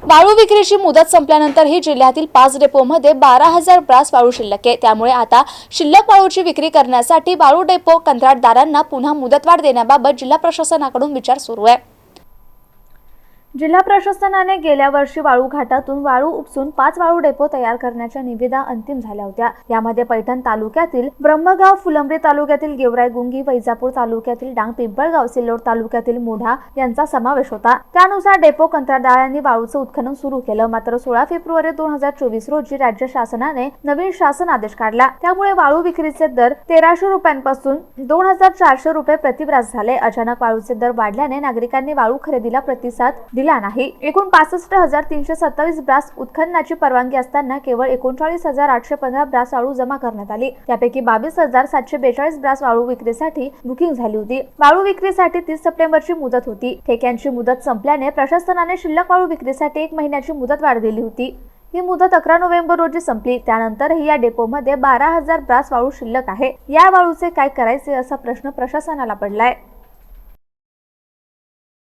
वाळू विक्रीची मुदत संपल्यानंतरही जिल्ह्यातील 5 डेपोमध्ये 12,000 ब्रास वाळू शिल्लक आहे। त्यामुळे आता शिल्लक वाळूची विक्री करण्यासाठी वाळू डेपो कंत्राटदारांना पुन्हा मुदतवाढ देण्याबाबत जिल्हा प्रशासनाकडून विचार सुरू आहे। जिल्हा प्रशासनाने गेल्या वर्षी वाळू घाटातून वाळू उपसून 5 वाळू डेपो तयार करण्याच्या निविदा अंतिम झाल्या होत्या। यामध्ये पैठण तालुक्यातील ब्रह्मगाव, फुलंब्री तालुक्यातील गेवराई गुंगी, वैजापूर तालुक्यातील डांग, पिंपळगाव, सिल्लोड तालुक्यातील मोढा यांचा समावेश होता। त्यानुसार डेपो कंत्राटदारांनी वाळूचं उत्खनन सुरू केलं। मात्र 16 फेब्रुवारी 2024 रोजी राज्य शासनाने नवीन शासन आदेश काढला। त्यामुळे वाळू विक्रीचे दर 1300 रुपयांपासून 2400 रुपये प्रति ब्रास झाले। अचानक वाळूचे दर वाढल्याने नागरिकांनी वाळू खरेदीला प्रतिसाद दिला नाही। एकूण 65,327 ब्रास उत्खननाची परवानगी असताना केवळ 39,815 ब्रास वाळू जमा करण्यात आली। त्यापैकी 22,742 ब्रास वाळू विक्रीसाठी बुकिंग झाली होती। वाळू विक्रीसाठी 30 सप्टेंबरची मुदत होती। ठेक्यांची मुदत संपल्याने प्रशासनाने शिल्लक वाळू विक्रीसाठी 1 महिन्याची मुदत वाढ दिली होती। ही मुदत 11 नोव्हेंबर रोजी संपली। त्यानंतरही या डेपोमध्ये 12,000 ब्रास वाळू शिल्लक आहे। या वाळूचे काय करायचे असा प्रश्न प्रशासनाला पडलाय।